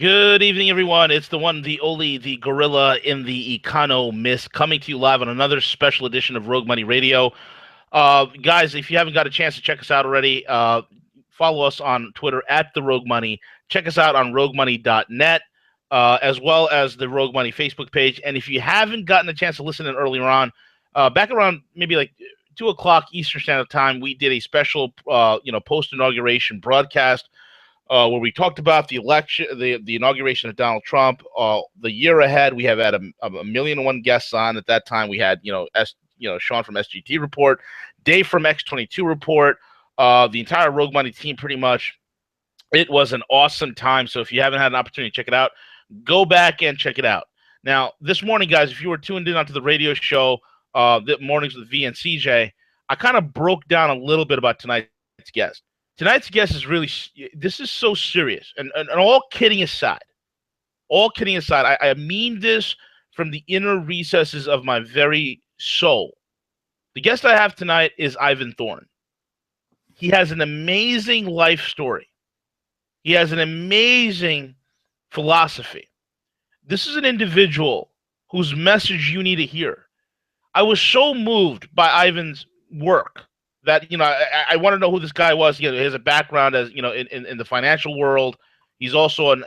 Good evening, everyone. It's the one, the only, the gorilla in the econo mist coming to you live on another special edition of Rogue Money Radio. Guys, if you haven't got a chance to check us out already, follow us on Twitter at the Rogue Money. Check us out on roguemoney.net, as well as the Rogue Money Facebook page. And if you haven't gotten a chance to listen in earlier on, back around maybe like 2 o'clock Eastern Standard Time, we did a special, post inauguration broadcast where we talked about the election, the inauguration of Donald Trump. The year ahead, we have had a million and one guests on. At that time, we had Sean from SGT Report, Dave from X22 Report, the entire Rogue Money team, pretty much. It was an awesome time. So if you haven't had an opportunity to check it out, go back and check it out. Now, this morning, guys, if you were tuned in onto the radio show, the mornings with V and CJ, I kind of broke down a little bit about tonight's guest. Tonight's guest is really, this is so serious. And all kidding aside, I mean this from the inner recesses of my very soul. The guest I have tonight is Ivan Thorn. He has an amazing life story. He has an amazing philosophy. This is an individual whose message you need to hear. I was so moved by Ivan's work that, I want to know who this guy was. He has a background as, in the financial world. He's also an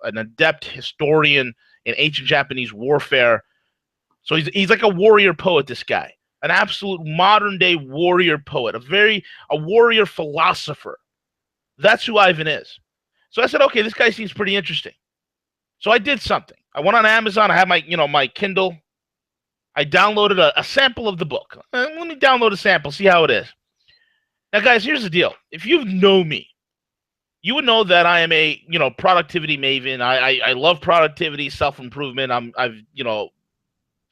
adept historian in ancient Japanese warfare. So he's like a warrior poet, this guy. An absolute modern-day warrior poet, a warrior philosopher. That's who Ivan is. So I said, okay, this guy seems pretty interesting. So I did something. I went on Amazon. I had my Kindle. I downloaded a sample of the book. Let me download a sample, see how it is. Now, guys, here's the deal. If you know me, you would know that I am a productivity maven. I love productivity, self-improvement. I've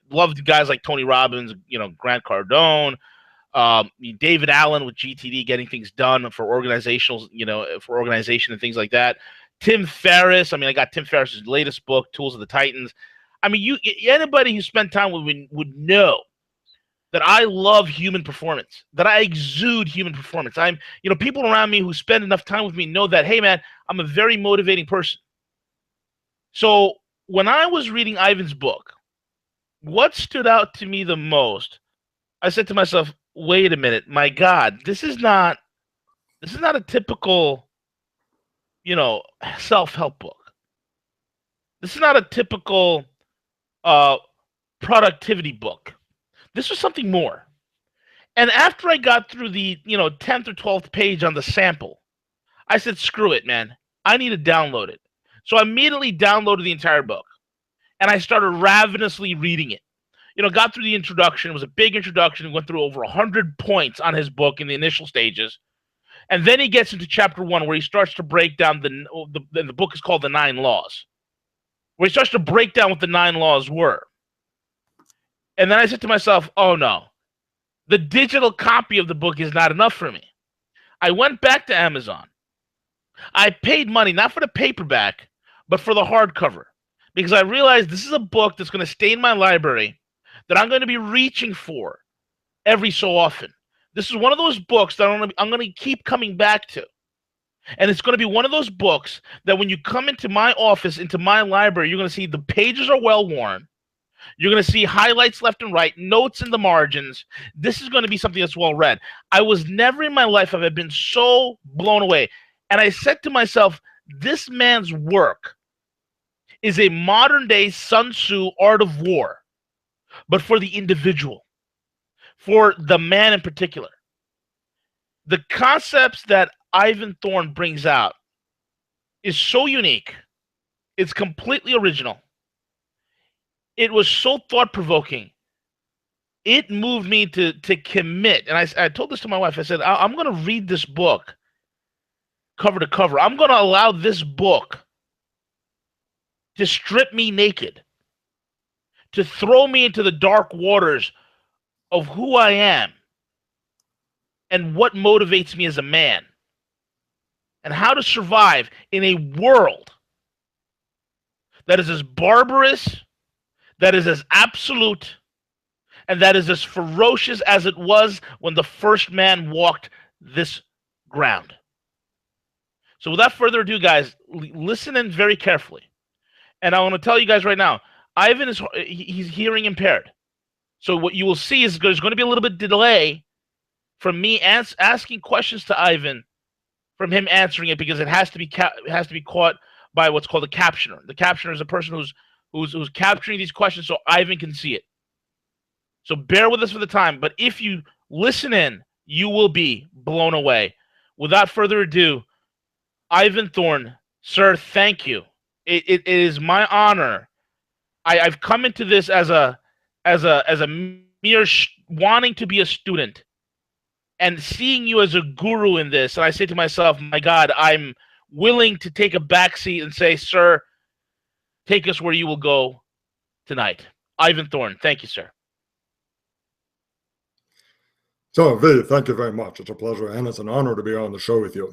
loved guys like Tony Robbins, Grant Cardone, David Allen with GTD, getting things done for organizational, for organization and things like that. Tim Ferriss. I got Tim Ferriss's latest book, Tools of the Titans. Anybody who spent time with me would know that I love human performance, that I exude human performance. People around me who spend enough time with me know that, hey, man, I'm a very motivating person. So when I was reading Ivan's book, what stood out to me the most, I said to myself, wait a minute, my God, this is not a typical, self-help book. This is not a typical productivity book. This was something more. And after I got through the 10th or 12th page on the sample, I said, screw it, man. I need to download it. So I immediately downloaded the entire book, and I started ravenously reading it. Got through the introduction. It was a big introduction. Went through over 100 points on his book in the initial stages. And then he gets into chapter 1, where he starts to break down the book is called The 9 Laws, where he starts to break down what the 9 laws were. And then I said to myself, oh no, the digital copy of the book is not enough for me. I went back to Amazon. I paid money, not for the paperback, but for the hardcover, because I realized this is a book that's going to stay in my library, that I'm going to be reaching for every so often. This is one of those books that I'm going to keep coming back to. And it's going to be one of those books that when you come into my office, into my library, you're going to see the pages are well worn. You're going to see highlights left and right, notes in the margins. This is going to be something that's well read. I was never in my life have I been so blown away. And I said to myself, this man's work is a modern-day Sun Tzu Art of War, but for the individual, for the man in particular. The concepts that Ivan Thorn brings out is so unique. It's completely original. It was so thought-provoking. It moved me to commit. And I told this to my wife. I said, I'm going to read this book cover to cover. I'm going to allow this book to strip me naked, to throw me into the dark waters of who I am and what motivates me as a man, and how to survive in a world that is as barbarous, that is as absolute, and that is as ferocious as it was when the first man walked this ground. So without further ado, guys, listen in very carefully. And I want to tell you guys right now, Ivan he's hearing impaired. So what you will see is there's going to be a little bit of delay from me asking questions to Ivan, from him answering it, because it has to be caught by what's called a captioner. The captioner is a person who's capturing these questions so Ivan can see it. So bear with us for the time, but if you listen in, you will be blown away. Without further ado, Ivan Thorne, sir, thank you. It is my honor. I've come into this as a mere wanting to be a student, and seeing you as a guru in this, and I say to myself, my God, I'm willing to take a backseat and say, sir, take us where you will go tonight. Ivan Thorne, thank you, sir. So, V, thank you very much. It's a pleasure and it's an honor to be on the show with you.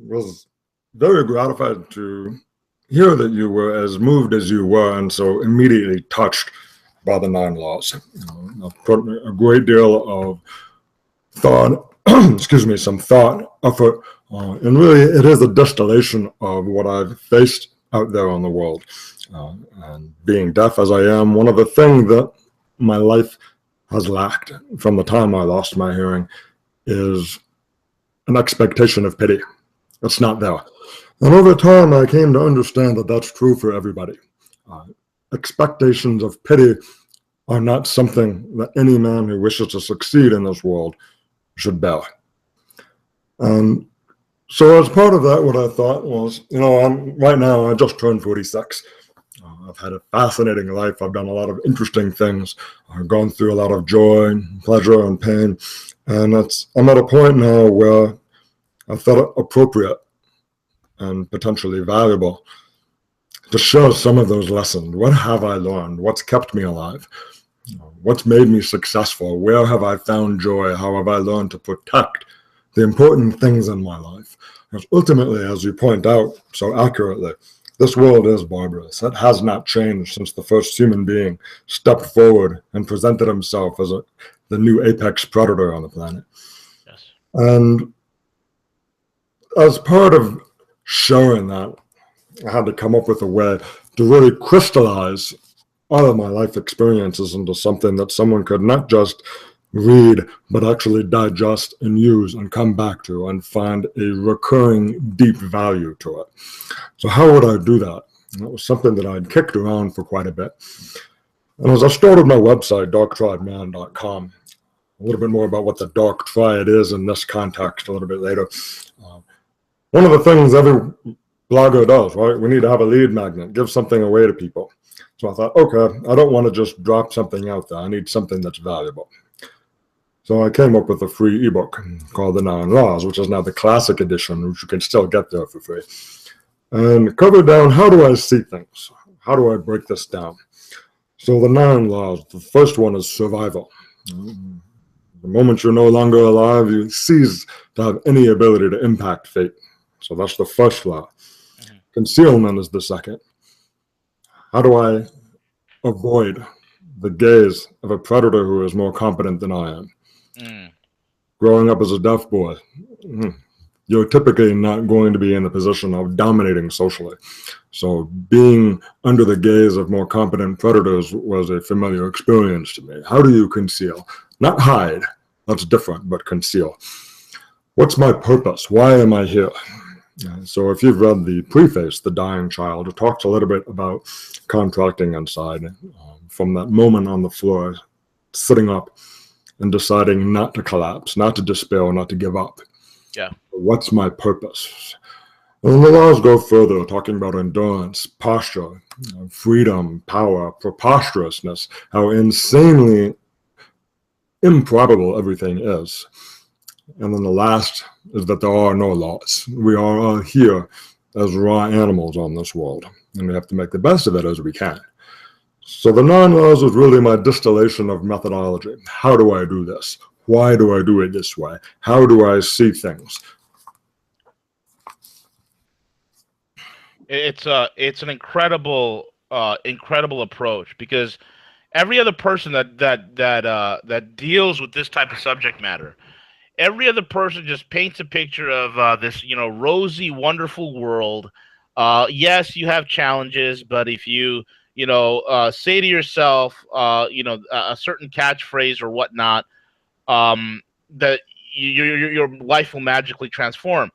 Was very gratified to hear that you were as moved as you were and so immediately touched by the 9 laws. I've put a great deal of thought, some thought, effort, and really it is a distillation of what I've faced out there on the world. And being deaf as I am, one of the things that my life has lacked from the time I lost my hearing is an expectation of pity. It's not there. And over time, I came to understand that that's true for everybody. Expectations of pity are not something that any man who wishes to succeed in this world should bear. And so as part of that, what I thought was, right now, I just turned 46. I've had a fascinating life. I've done a lot of interesting things. I've gone through a lot of joy, pleasure, and pain. And I'm at a point now where I felt it appropriate and potentially valuable to share some of those lessons. What have I learned? What's kept me alive? What's made me successful? Where have I found joy? How have I learned to protect the important things in my life? Because ultimately, as you point out so accurately, this world is barbarous. It has not changed since the first human being stepped forward and presented himself as the new apex predator on the planet. Yes. And as part of showing that, I had to come up with a way to really crystallize all of my life experiences into something that someone could not just read, but actually digest and use and come back to and find a recurring deep value to it. So how would I do that? And that was something that I'd kicked around for quite a bit. And as I started my website, darktriadman.com, a little bit more about what the dark triad is in this context a little bit later. One of the things every blogger does, right? We need to have a lead magnet, give something away to people. So I thought, okay, I don't want to just drop something out there. I need something that's valuable. So I came up with a free ebook called The 9 Laws, which is now the classic edition, which you can still get there for free. And covered down, how do I see things? How do I break this down? So the 9 laws, the first one is survival. The moment you're no longer alive, you cease to have any ability to impact fate. So that's the first law. Concealment is the second. How do I avoid the gaze of a predator who is more competent than I am? Growing up as a deaf boy, you're typically not going to be in the position of dominating socially. So being under the gaze of more competent predators was a familiar experience to me. How do you conceal? Not hide, that's different, but conceal. What's my purpose? Why am I here? So if you've read the preface, The Dying Child, it talks a little bit about contracting inside, from that moment on the floor, sitting up and deciding not to collapse, not to despair, not to give up. Yeah. What's my purpose? And the laws go further, talking about endurance, posture, freedom, power, preposterousness, how insanely improbable everything is. And then the last is that there are no laws. We are all here as raw animals on this world, and we have to make the best of it as we can. So the 9 laws is really my distillation of methodology. How do I do this? Why do I do it this way? How do I see things? It's an incredible approach, because every other person that deals with this type of subject matter every other person just paints a picture of this, rosy, wonderful world. Yes, you have challenges, but if you, say to yourself, a certain catchphrase or whatnot, that your life will magically transform.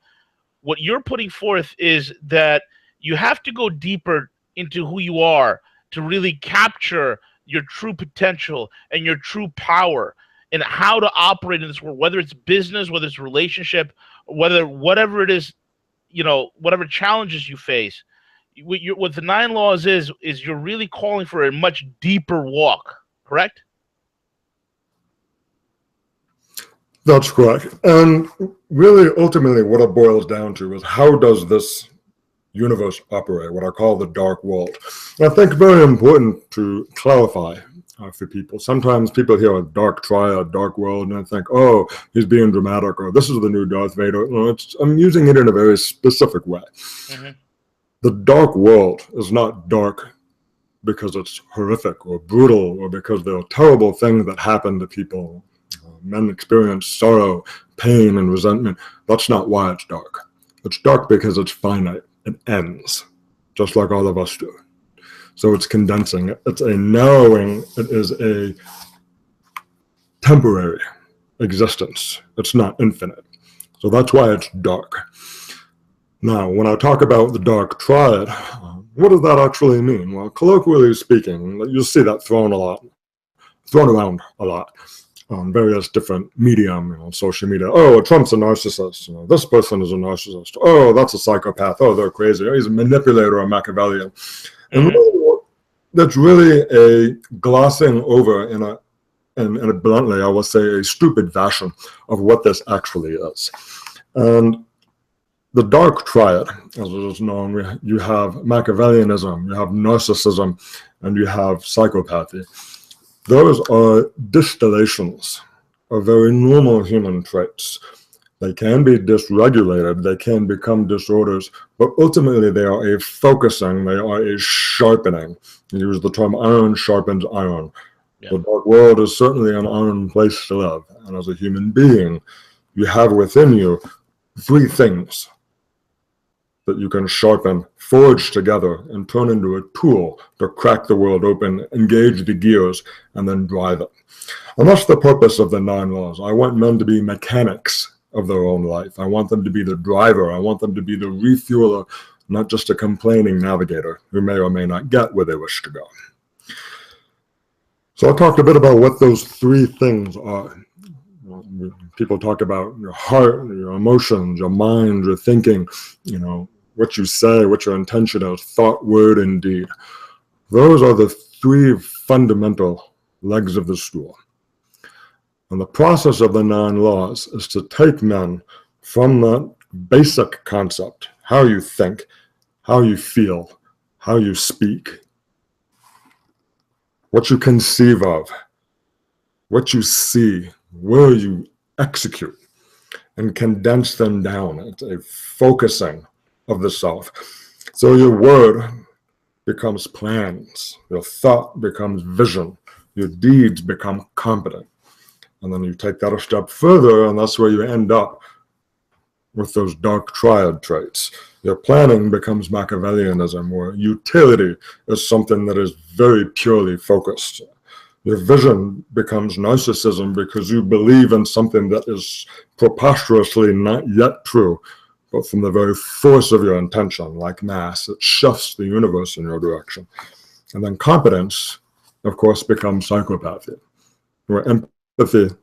What you're putting forth is that you have to go deeper into who you are to really capture your true potential and your true power and how to operate in this world, whether it's business, whether it's relationship, whatever it is, whatever challenges you face. What the nine laws is you're really calling for a much deeper walk, correct? That's correct. And really, ultimately, what it boils down to is how does this universe operate, what I call the dark world. And I think very important to clarify for people. Sometimes people hear a dark triad, dark world, and I think, oh, he's being dramatic, or this is the new Darth Vader. No, I'm using it in a very specific way. Mm-hmm. The dark world is not dark because it's horrific or brutal or because there are terrible things that happen to people. Men experience sorrow, pain, and resentment. That's not why it's dark. It's dark because it's finite. It ends, just like all of us do. So it's condensing. It's a narrowing. It is a temporary existence. It's not infinite. So that's why it's dark. Now, when I talk about the dark triad, what does that actually mean? Well, colloquially speaking, you'll see that thrown around a lot on various different medium, social media. Oh, Trump's a narcissist. This person is a narcissist. Oh, that's a psychopath. Oh, they're crazy. Oh, he's a manipulator or Machiavellian. And really, that's really a glossing over in a bluntly, I will say, a stupid fashion of what this actually is. And the dark triad, as it is known, you have Machiavellianism, you have narcissism, and you have psychopathy. Those are distillations of very normal human traits. They can be dysregulated, they can become disorders, but ultimately they are a focusing, they are a sharpening. You use the term iron sharpens iron. Yeah. The dark world is certainly an iron place to live. And as a human being, you have within you three things that you can sharpen, forge together, and turn into a tool to crack the world open, engage the gears, and then drive it. And that's the purpose of the 9 laws. I want men to be mechanics of their own life. I want them to be the driver. I want them to be the refueler, not just a complaining navigator who may or may not get where they wish to go. So I talked a bit about what those three things are. People talk about your heart, your emotions, your mind, your thinking, what you say, what your intention is, thought, word, and deed. Those are the three fundamental legs of the stool. And the process of the 9 laws is to take men from that basic concept, how you think, how you feel, how you speak, what you conceive of, what you see, where you execute, and condense them down. It's a focusing of the self. So your word becomes plans, your thought becomes vision, your deeds become competent. And then you take that a step further, and that's where you end up with those dark triad traits. Your planning becomes Machiavellianism, where utility is something that is very purely focused. Your vision becomes narcissism because you believe in something that is preposterously not yet true, but from the very force of your intention, like mass, it shifts the universe in your direction. And then competence, of course, becomes psychopathy, where empathy,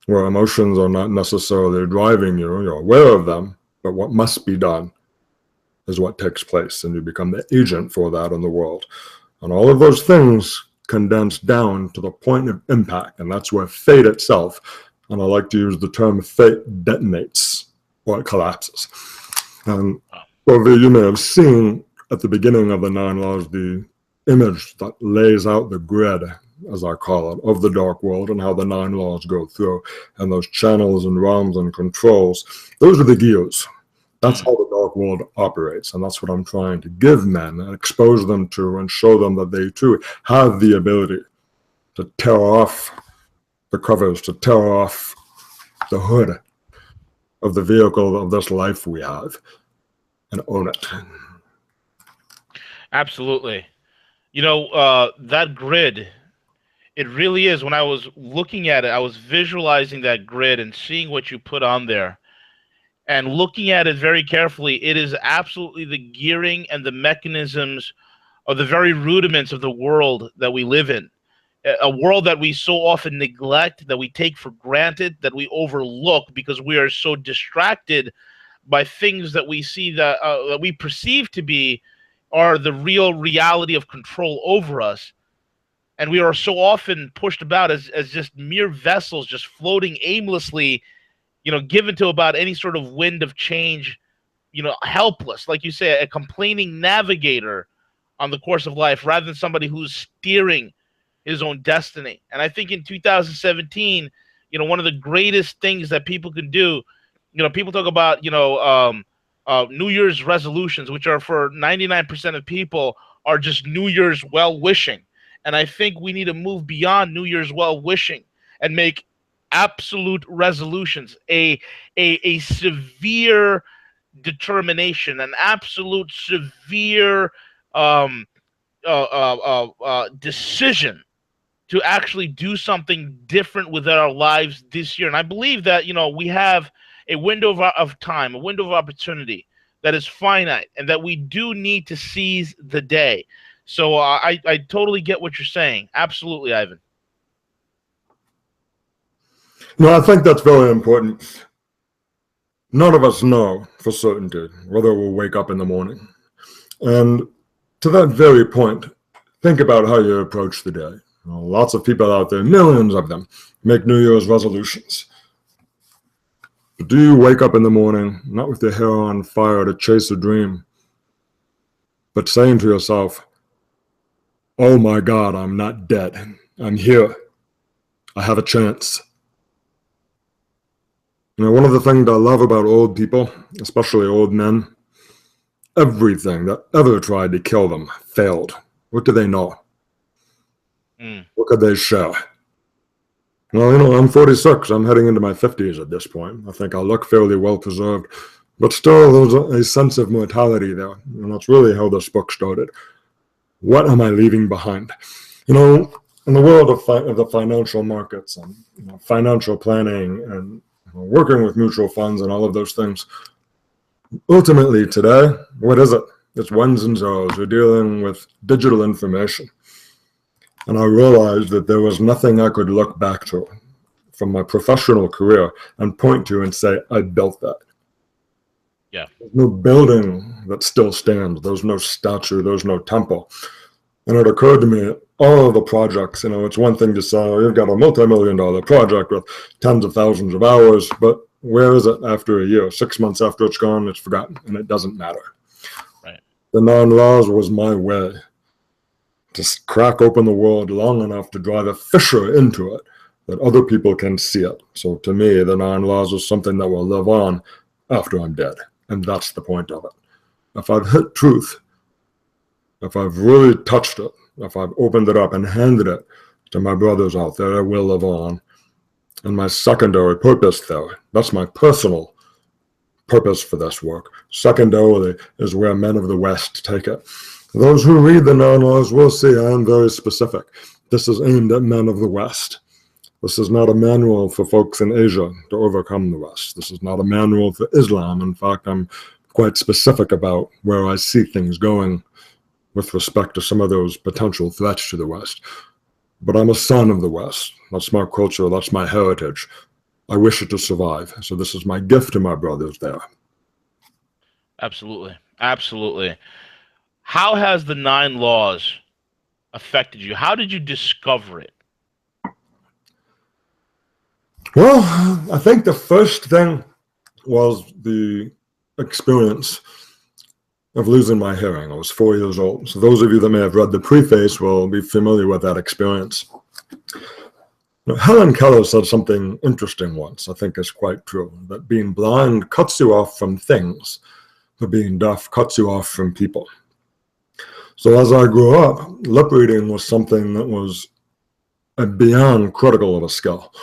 where emotions are not necessarily driving you, you're aware of them, but what must be done is what takes place, and you become the agent for that in the world. And all of those things condensed down to the point of impact, and that's where fate itself, and I like to use the term fate, detonates or it collapses. And you may have seen at the beginning of the 9 laws the image that lays out the grid, as I call it, of the dark world and how the 9 laws go through, and those channels and realms and controls. Those are the gears. That's how the dark world operates, and that's what I'm trying to give men and expose them to and show them that they too have the ability to tear off the covers, to tear off the hood of the vehicle of this life we have and own it. Absolutely. That grid, it really is. When I was looking at it, I was visualizing that grid and seeing what you put on there and looking at it very carefully. It is absolutely the gearing and the mechanisms of the very rudiments of the world that we live in. A world that we so often neglect, that we take for granted, that we overlook because we are so distracted by things that we see that we perceive to be are the real reality of control over us. And we are so often pushed about as just mere vessels, just floating aimlessly, given to about any sort of wind of change, helpless, like you say, a complaining navigator on the course of life rather than somebody who's steering his own destiny. And I think in 2017, one of the greatest things that people can do, people talk about, New Year's resolutions, which are for 99% of people are just New Year's well wishing. And I think we need to move beyond New Year's well wishing and make absolute resolutions, a severe determination, an absolute severe decision to actually do something different with our lives this year. And I believe that, we have a window of time, a window of opportunity that is finite and that we do need to seize the day. So I totally get what you're saying. Absolutely, Ivan. No, I think that's very important. None of us know for certainty whether we'll wake up in the morning. And to that very point, think about how you approach the day. Lots of people out there, millions of them, make New Year's resolutions. But do you wake up in the morning, not with your hair on fire to chase a dream, but saying to yourself, oh my God, I'm not dead. I'm here. I have a chance. One of the things I love about old people, especially old men, everything that ever tried to kill them failed. What do they know? What could they share? Well, I'm 46. I'm heading into my 50s at this point. I think I look fairly well preserved. But still, there's a sense of mortality there. And that's really how this book started. What am I leaving behind? In the world of the financial markets and financial planning and working with mutual funds and all of those things, ultimately today, what is it? It's ones and zeros. We're dealing with digital information. And I realized that there was nothing I could look back to from my professional career and point to and say, I built that. Yeah. There's no building that still stands. There's no statue. There's no temple. And it occurred to me, all of the projects, it's one thing to say, you've got a multi-million-dollar project with tens of thousands of hours, but where is it after a year? 6 months after it's gone, it's forgotten, and it doesn't matter. Right. The 9 laws was my way to crack open the world long enough to drive a fissure into it that other people can see it. So to me, the 9 laws is something that will live on after I'm dead. And that's the point of it. If I've hit truth, if I've really touched it, if I've opened it up and handed it to my brothers out there, it will live on. And my secondary purpose there, that's my personal purpose for this work. Secondarily is where men of the West take it. Those who read the 9 laws will see I am very specific. This is aimed at men of the West. This is not a manual for folks in Asia to overcome the West. This is not a manual for Islam. In fact, I'm quite specific about where I see things going with respect to some of those potential threats to the West. But I'm a son of the West. That's my culture. That's my heritage. I wish it to survive. So this is my gift to my brothers there. Absolutely. Absolutely. How has the 9 laws affected you? How did you discover it? Well, I think the first thing was the experience of losing my hearing. I was 4 years old. So those of you that may have read the preface will be familiar with that experience. Now, Helen Keller said something interesting once, I think is quite true, that being blind cuts you off from things, but being deaf cuts you off from people. So as I grew up, lip reading was something that was beyond critical of a skill.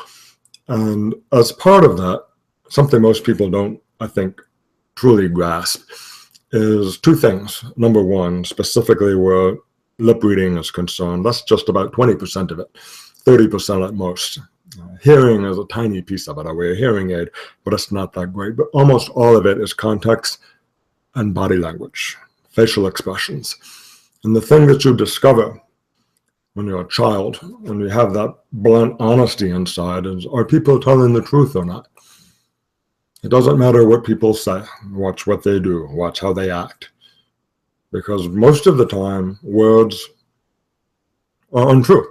And as part of that, something most people don't, I think, truly grasp is two things. Number one, specifically where lip reading is concerned, that's just about 20% of it, 30% at most. Hearing is a tiny piece of it. I wear a hearing aid, but it's not that great. But almost all of it is context and body language, facial expressions. And the thing that you discover when you're a child, when you have that blunt honesty inside, is, are people telling the truth or not? It doesn't matter what people say. Watch what they do. Watch how they act. Because most of the time, words are untrue.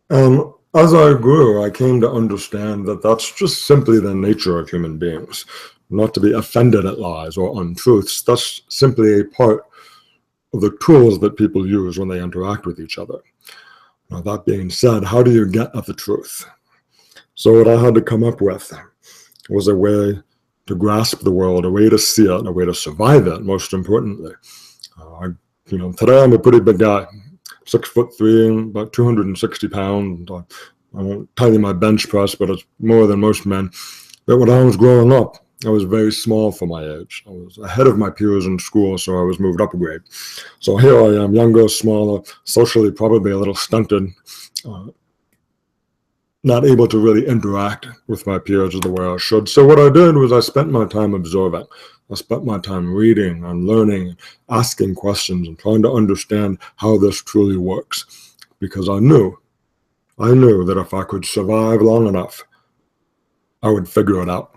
And as I grew, I came to understand that that's just simply the nature of human beings. Not to be offended at lies or untruths. That's simply a part of the tools that people use when they interact with each other. Now, that being said, how do you get at the truth? So what I had to come up with was a way to grasp the world, a way to see it, a way to survive it, most importantly. Today I'm a pretty big guy, 6'3", about 260 pounds. I won't tell you my bench press, but it's more than most men. But when I was growing up, I was very small for my age. I was ahead of my peers in school, so I was moved up a grade. So here I am, younger, smaller, socially probably a little stunted, not able to really interact with my peers the way I should. So what I did was I spent my time observing. I spent my time reading and learning, asking questions, and trying to understand how this truly works. Because I knew that if I could survive long enough, I would figure it out.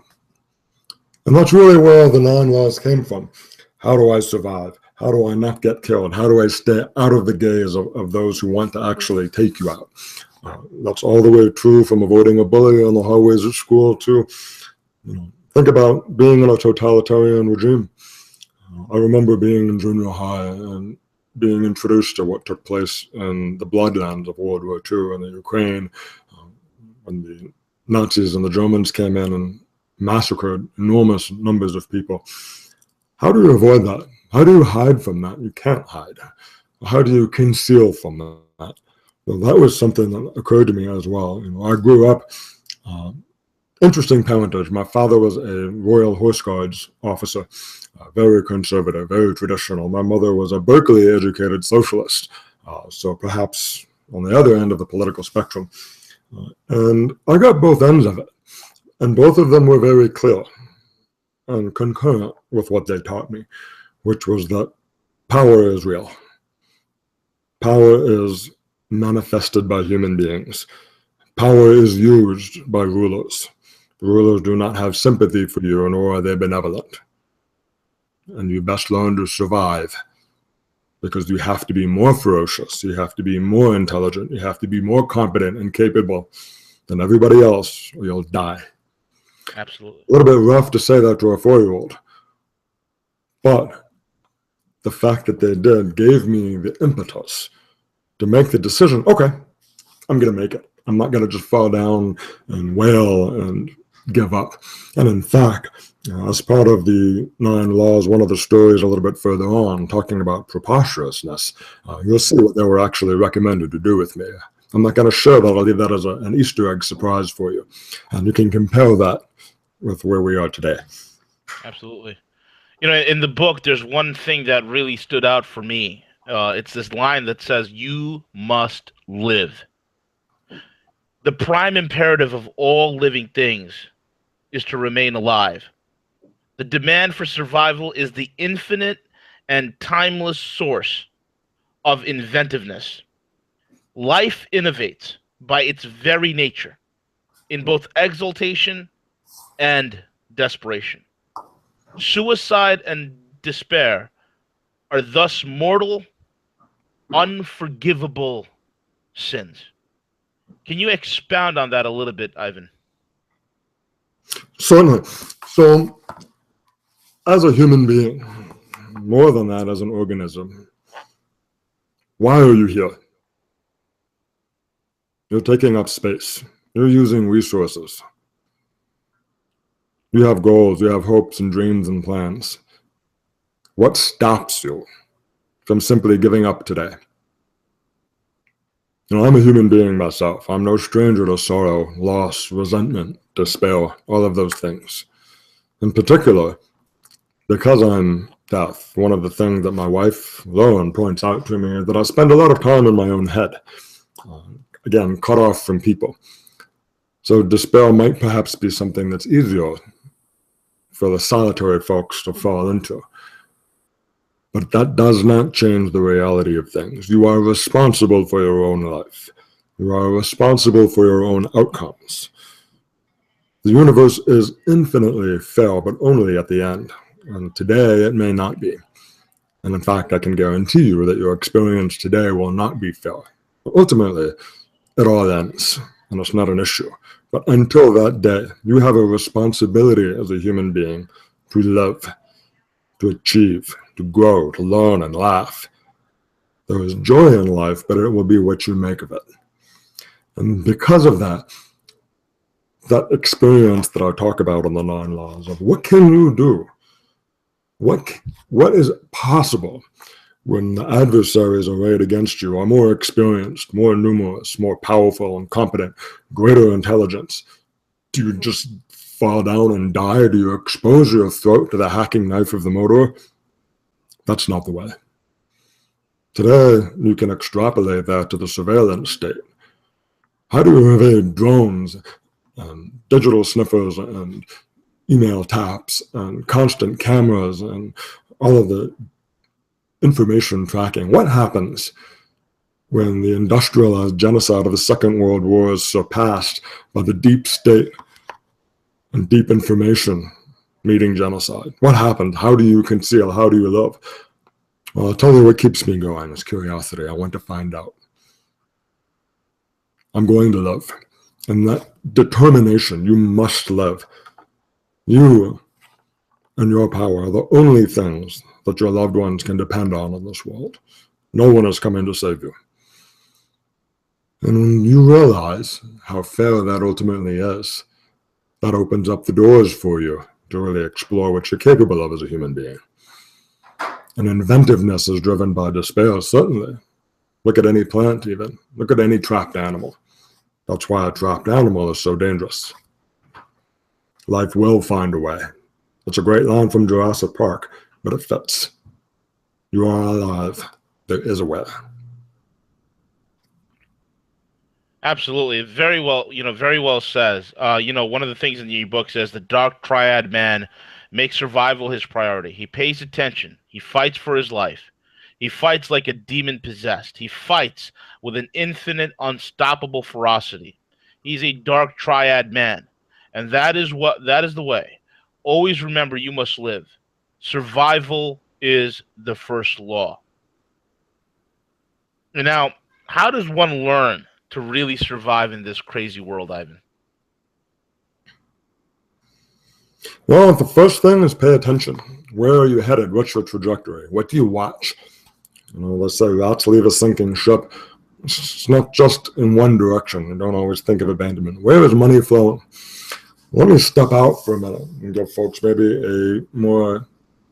And that's really where the 9 laws came from. How do I survive? How do I not get killed? How do I stay out of the gaze of those who want to actually take you out? That's all the way true from avoiding a bully on the hallways at school to, think about being in a totalitarian regime. I remember being in junior high and being introduced to what took place in the bloodlands of World War II in the Ukraine, when the Nazis and the Germans came in and massacred enormous numbers of people. How do you avoid that? How do you hide from that? You can't hide. How do you conceal from that? Well, that was something that occurred to me as well. I grew up, interesting parentage. My father was a Royal Horse Guards officer, very conservative, very traditional. My mother was a Berkeley-educated socialist, so perhaps on the other end of the political spectrum. And I got both ends of it, and both of them were very clear and concurrent with what they taught me, which was that power is real. Power is manifested by human beings. Power is used by rulers. Rulers do not have sympathy for you, nor are they benevolent. And you best learn to survive, because you have to be more ferocious, you have to be more intelligent, you have to be more competent and capable than everybody else, or you'll die. Absolutely. A little bit rough to say that to a 4-year-old, but the fact that they did gave me the impetus to make the decision, okay, I'm going to make it. I'm not going to just fall down and wail and give up. And in fact, as part of the 9 laws, one of the stories a little bit further on, talking about preposterousness, you'll see what they were actually recommended to do with me. I'm not going to share that. I'll leave that as an Easter egg surprise for you. And you can compare that with where we are today. Absolutely. In the book, there's one thing that really stood out for me. It's this line that says, "You must live." The prime imperative of all living things is to remain alive. The demand for survival is the infinite and timeless source of inventiveness. Life innovates by its very nature in both exaltation and desperation. Suicide and despair are thus mortal, unforgivable sins. Can you expound on that a little bit, Ivan? Certainly. So, as a human being, more than that, as an organism, why are you here? You're taking up space. You're using resources. You have goals, you have hopes and dreams and plans. What stops you from simply giving up today? I'm a human being myself. I'm no stranger to sorrow, loss, resentment, despair, all of those things. In particular, because I'm deaf, one of the things that my wife, Lauren, points out to me is that I spend a lot of time in my own head, again, cut off from people. So despair might perhaps be something that's easier for the solitary folks to fall into. But that does not change the reality of things. You are responsible for your own life. You are responsible for your own outcomes. The universe is infinitely fair, but only at the end. And today it may not be. And in fact, I can guarantee you that your experience today will not be fair. Ultimately, it all ends, and it's not an issue. But until that day, you have a responsibility as a human being to live, to achieve, to grow, to learn and laugh. There is joy in life, but it will be what you make of it. And because of that, that experience that I talk about in the 9 laws of what can you do? What is possible when the adversaries arrayed against you are more experienced, more numerous, more powerful and competent, greater intelligence? Do you just fall down and die? Do you expose your throat to the hacking knife of the murderer? That's not the way. Today, you can extrapolate that to the surveillance state. How do you evade drones and digital sniffers and email taps and constant cameras and all of the information tracking? What happens when the industrialized genocide of the Second World War is surpassed by the deep state and deep information meeting genocide? What happened? How do you conceal? How do you live? Well, I'll tell you what keeps me going is curiosity. I want to find out. I'm going to live. And that determination, you must live. You and your power are the only things that your loved ones can depend on in this world. No one is coming to save you. And when you realize how fair that ultimately is, that opens up the doors for you to really explore what you're capable of as a human being. And inventiveness is driven by despair, certainly. Look at any plant even. Look at any trapped animal. That's why a trapped animal is so dangerous. Life will find a way. It's a great line from Jurassic Park, but it fits. You are alive. There is a way. Absolutely. Very well, very well says. One of the things in your book says the dark triad man makes survival his priority. He pays attention. He fights for his life. He fights like a demon possessed. He fights with an infinite, unstoppable ferocity. He's a dark triad man. And that is the way. Always remember you must live. Survival is the first law. And now, how does one learn to really survive in this crazy world, Ivan? Well, the first thing is pay attention. Where are you headed? What's your trajectory? What do you watch? Let's say rats leave a sinking ship. It's not just in one direction. You don't always think of abandonment. Where is money flowing? Let me step out for a minute and give folks maybe a more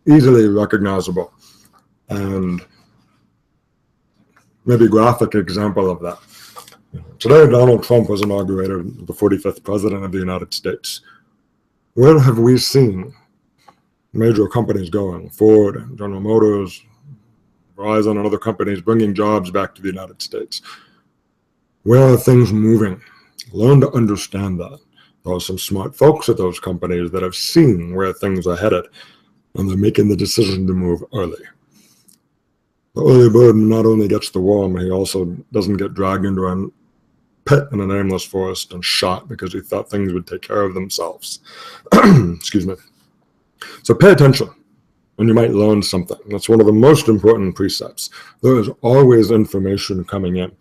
easily recognizable and maybe graphic example of that. Today, Donald Trump was inaugurated the 45th president of the United States. Where have we seen major companies going? Ford, General Motors, Verizon, and other companies bringing jobs back to the United States. Where are things moving? Learn to understand that. There are some smart folks at those companies that have seen where things are headed, and they're making the decision to move early. The early bird not only gets the worm, he also doesn't get dragged into a pit in a nameless forest and shot because he thought things would take care of themselves. Excuse me. So pay attention, and you might learn something. That's one of the most important precepts. There is always information coming in.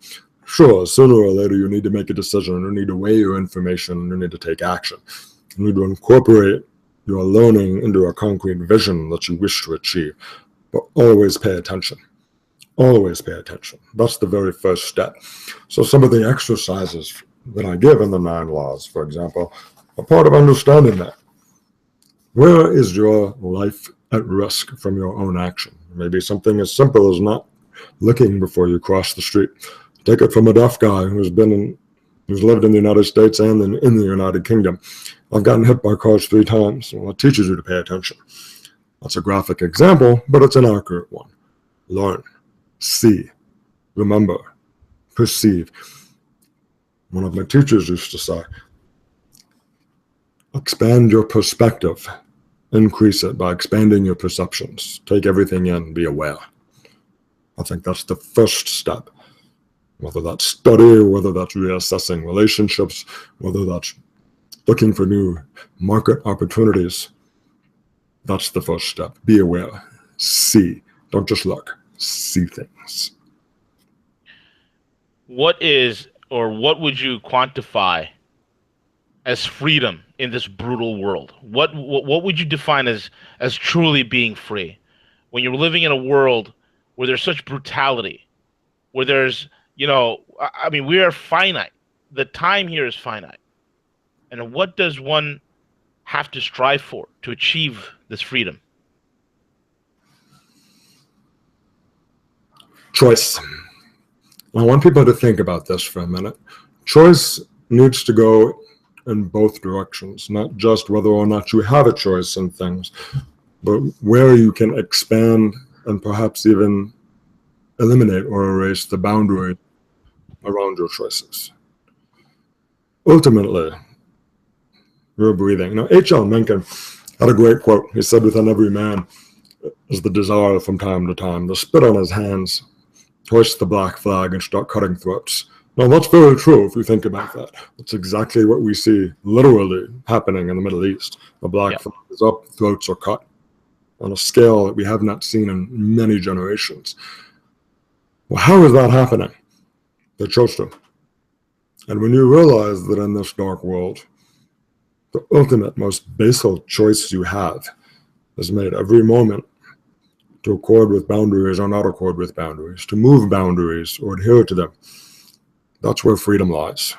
Sure, sooner or later you need to make a decision, you need to weigh your information, and you need to take action. You need to incorporate your learning into a concrete vision that you wish to achieve. But always pay attention. Always pay attention. That's the very first step. So some of the exercises that I give in the 9 laws, for example, are part of understanding that. Where is your life at risk from your own action? Maybe something as simple as not looking before you cross the street. Take it from a deaf guy who's lived in the United States and in the United Kingdom. I've gotten hit by cars 3 times. Well, it teaches you to pay attention. That's a graphic example, but it's an accurate one. Learn, see, remember, perceive. One of my teachers used to say, expand your perspective. Increase it by expanding your perceptions. Take everything in, be aware. I think that's the first step. Whether that's study, whether that's reassessing relationships, whether that's looking for new market opportunities, that's the first step. Be aware. See. Don't just look. See things. What would you quantify as freedom in this brutal world? What would you define as truly being free? When you're living in a world where there's such brutality, where there's, I mean, we are finite. The time here is finite. And what does one have to strive for to achieve this freedom? Choice. I want people to think about this for a minute. Choice needs to go in both directions, not just whether or not you have a choice in things, but where you can expand and perhaps even eliminate or erase the boundary around your choices. Ultimately, you're breathing. H.L. Mencken had a great quote. He said, within every man is the desire from time to time to spit on his hands, hoist the black flag, and start cutting throats. Now, that's very true if you think about that. That's exactly what we see literally happening in the Middle East. The black flag is up, throats are cut on a scale that we have not seen in many generations. Well, how is that happening? They chose to. And when you realize that in this dark world, the ultimate, most basal choice you have is made every moment to accord with boundaries or not accord with boundaries, to move boundaries or adhere to them, that's where freedom lies.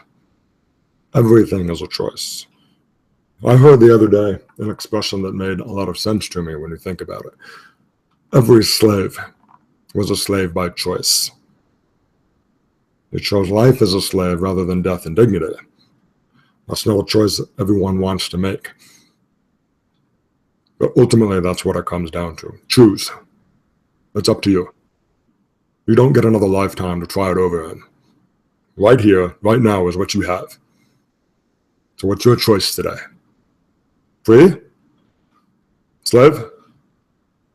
Everything is a choice. I heard the other day an expression that made a lot of sense to me when you think about it. Every slave was a slave by choice. It chose life as a slave rather than death and dignity. That's not a choice everyone wants to make. But ultimately, that's what it comes down to. Choose. It's up to you. You don't get another lifetime to try it over in. Right here, right now is what you have. So what's your choice today? Free? Slave?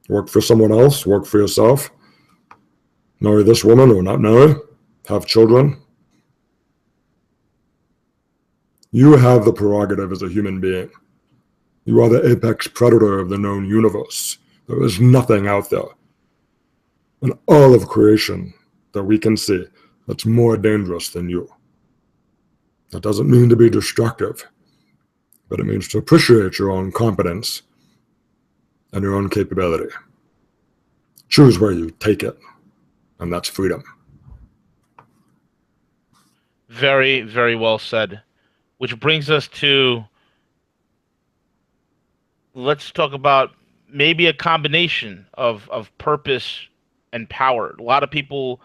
Work for someone else? Work for yourself? Marry this woman or not marry? Have children? You have the prerogative as a human being. You are the apex predator of the known universe. There is nothing out there in all of creation that we can see that's more dangerous than you. That doesn't mean to be destructive, but it means to appreciate your own competence and your own capability. Choose where you take it, and that's freedom. Very, very well said. Which brings us to, let's talk about maybe a combination of purpose and power. A lot of people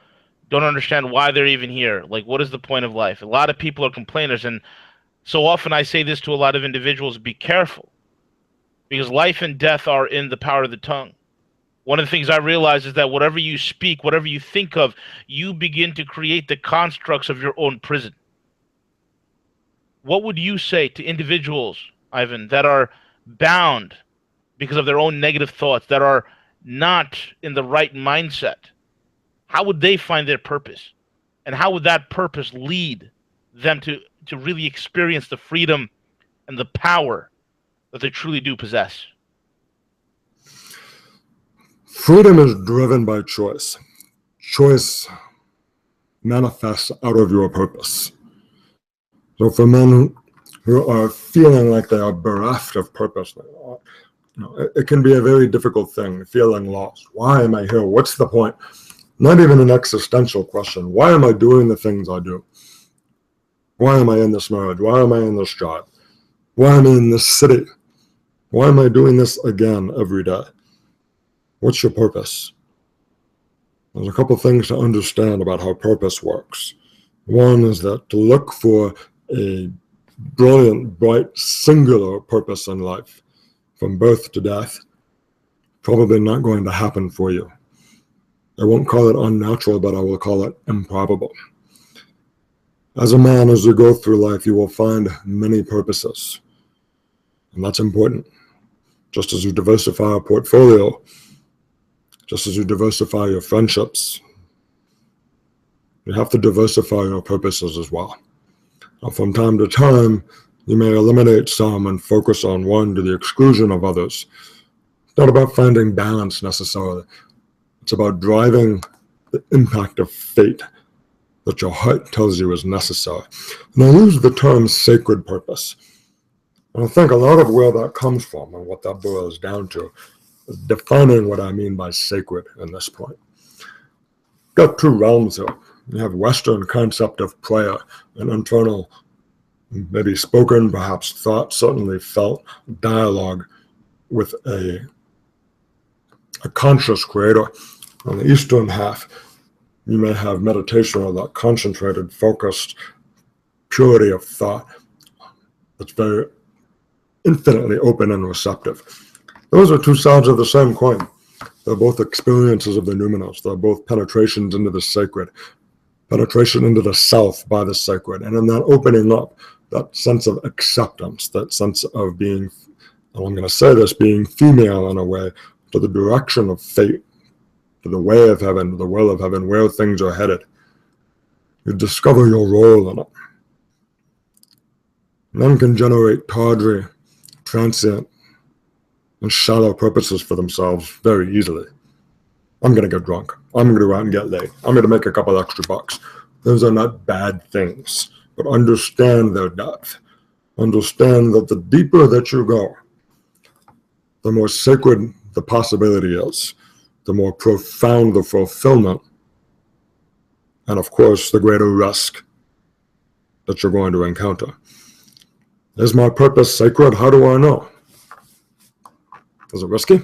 don't understand why they're even here. Like, what is the point of life? A lot of people are complainers, and so often I say this to a lot of individuals, be careful, because life and death are in the power of the tongue. One of the things I realize is that whatever you speak, whatever you think of, you begin to create the constructs of your own prison. What would you say to individuals, Ivan, that are bound because of their own negative thoughts, that are not in the right mindset? How would they find their purpose? And how would that purpose lead them to really experience the freedom and the power that they truly do possess? Freedom is driven by choice. Choice manifests out of your purpose. So for men who are feeling like they are bereft of purpose, it can be a very difficult thing, feeling lost. Why am I here? What's the point? Not even an existential question. Why am I doing the things I do? Why am I in this marriage? Why am I in this job? Why am I in this city? Why am I doing this again every day? What's your purpose? There's a couple things to understand about how purpose works. One is that to look for a brilliant, bright, singular purpose in life, from birth to death, probably not going to happen for you. I won't call it unnatural, but I will call it improbable. As a man, as you go through life, you will find many purposes, and that's important. Just as you diversify a portfolio, just as you diversify your friendships, you have to diversify your purposes as well. Now, from time to time, you may eliminate some and focus on one to the exclusion of others. It's not about finding balance necessarily. It's about driving the impact of fate that your heart tells you is necessary. And I use the term sacred purpose. And I think a lot of where that comes from and what that boils down to is defining what I mean by sacred in this point. Got two realms here. You have Western concept of prayer, an internal, maybe spoken, perhaps thought, certainly felt dialogue with a conscious creator. On the Eastern half, you may have meditation or that concentrated, focused purity of thought that's very infinitely open and receptive. Those are two sides of the same coin. They're both experiences of the numinous. They're both penetrations into the sacred, penetration into the self by the sacred. And in that opening up, that sense of acceptance, that sense of being, and I'm going to say this, being female in a way, to the direction of fate, to the way of heaven, to the will of heaven, where things are headed. You discover your role in it. Men can generate tawdry, transient, and shallow purposes for themselves very easily. I'm going to get drunk. I'm going to go out and get laid. I'm going to make a couple extra bucks. Those are not bad things, but understand their depth. Understand that the deeper that you go, the more sacred the possibility is, the more profound the fulfillment, and of course, the greater risk that you're going to encounter. Is my purpose sacred? How do I know? Is it risky?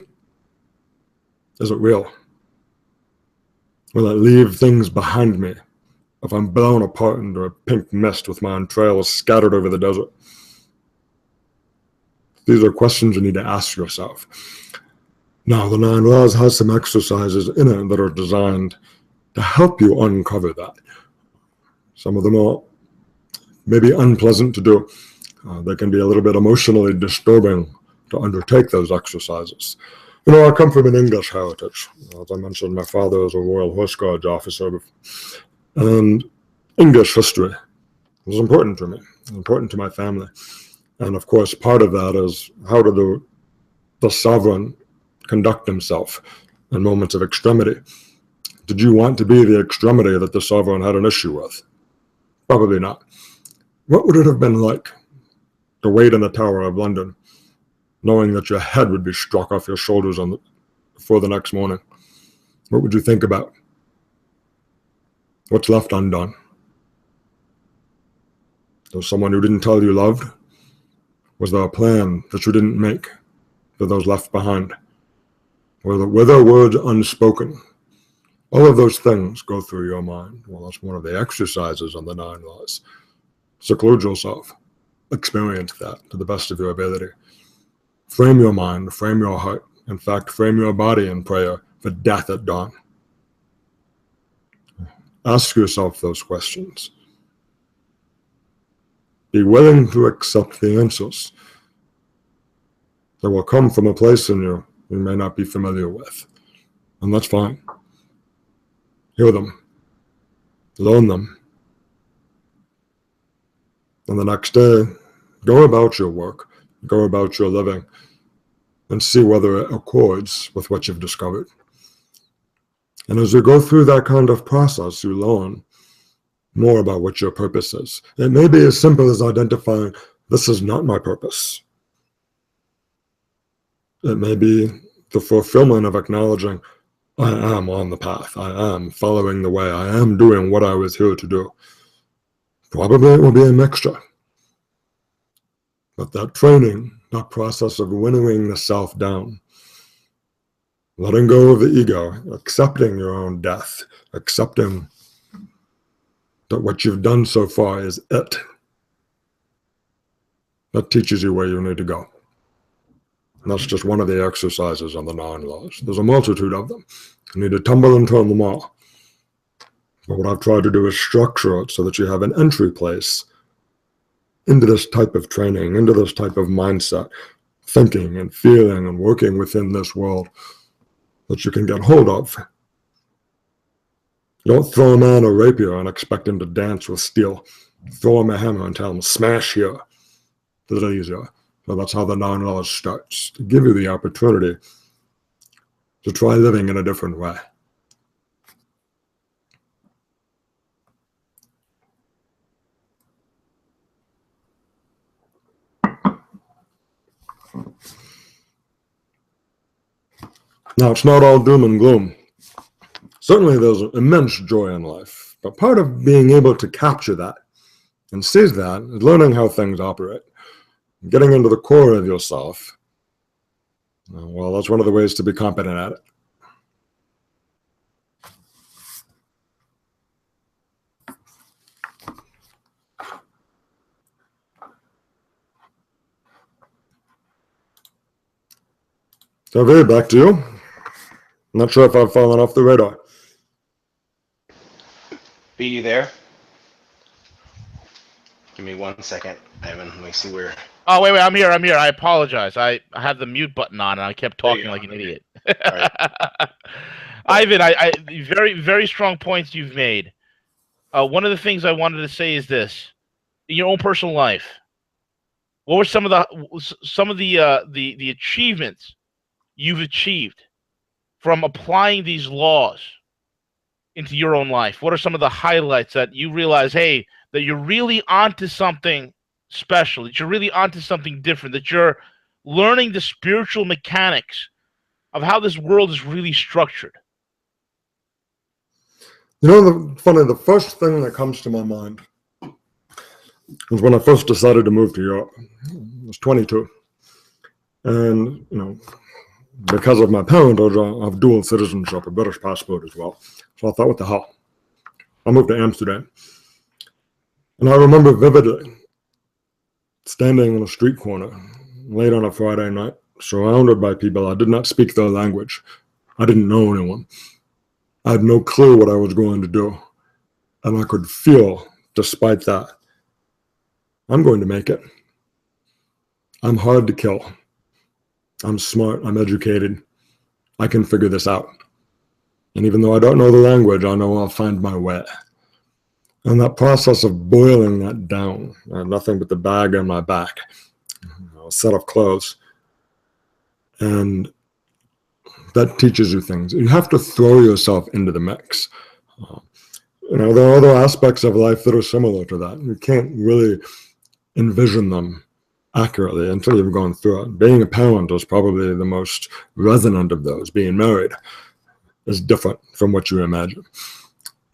Is it real? Will it leave things behind me if I'm blown apart into a pink mist with my entrails scattered over the desert? These are questions you need to ask yourself. Now, the 9 Laws has some exercises in it that are designed to help you uncover that. Some of them are maybe unpleasant to do. They can be a little bit emotionally disturbing to undertake those exercises. You know, I come from an English heritage. As I mentioned, my father is a Royal Horse Guards officer, and English history was important to me, important to my family. And of course, part of that is how did the sovereign conduct himself in moments of extremity? Did you want to be the extremity that the sovereign had an issue with? Probably not. What would it have been like to wait in the Tower of London, knowing that your head would be struck off your shoulders before the next morning? What would you think about? What's left undone? Was someone who didn't tell you loved? Was there a plan that you didn't make for those left behind? Were there words unspoken? All of those things go through your mind. Well, that's one of the exercises on the 9 Laws. Seclude yourself. Experience that to the best of your ability. Frame your mind, frame your heart. In fact, frame your body in prayer for death at dawn. Ask yourself those questions. Be willing to accept the answers. They will come from a place in you may not be familiar with. And that's fine. Hear them. Learn them. And the next day, go about your work, go about your living, and see whether it accords with what you've discovered. And as you go through that kind of process, you learn more about what your purpose is. It may be as simple as identifying, this is not my purpose. It may be the fulfillment of acknowledging, I am on the path. I am following the way. I am doing what I was here to do. Probably it will be a mixture. But that training, that process of winnowing the self down, letting go of the ego, accepting your own death, accepting that what you've done so far is it. That teaches you where you need to go. And that's just one of the exercises on the 9 laws. There's a multitude of them. You need to tumble and turn them all. But what I've tried to do is structure it so that you have an entry place into this type of training, into this type of mindset, thinking and feeling and working within this world that you can get hold of. You don't throw a man a rapier and expect him to dance with steel. Throw him a hammer and tell him, smash here. A little easier. So that's how the 9 laws starts, to give you the opportunity to try living in a different way. Now, it's not all doom and gloom. Certainly there's immense joy in life, but part of being able to capture that and seize that is learning how things operate, getting into the core of yourself. Well, that's one of the ways to be competent at it. So, Vee, back to you. I'm not sure if I've fallen off the radar. Be you there? Give me 1 second, Ivan. Let me see where. Oh, wait, I'm here. I apologize. I had the mute button on, and I kept talking like an idiot. Right. Ivan, I very, very strong points you've made. One of the things I wanted to say is this: in your own personal life, what were some of the achievements you've achieved from applying these laws into your own life? What are some of the highlights that you realize, hey, that you're really onto something special, that you're really onto something different, that you're learning the spiritual mechanics of how this world is really structured? You know, the first thing that comes to my mind was when I first decided to move to Europe. I was 22. And, because of my parentage, I have dual citizenship, a British passport as well. So I thought, what the hell? I moved to Amsterdam. And I remember vividly standing on a street corner late on a Friday night, surrounded by people. I did not speak their language. I didn't know anyone. I had no clue what I was going to do. And I could feel, despite that, I'm going to make it. I'm hard to kill. I'm smart. I'm educated. I can figure this out. And even though I don't know the language, I know I'll find my way. And that process of boiling that down, nothing but the bag on my back, a set of clothes, and that teaches you things. You have to throw yourself into the mix. There are other aspects of life that are similar to that. You can't really envision them accurately until you've gone through it. Being a parent is probably the most resonant of those. Being married is different from what you imagine.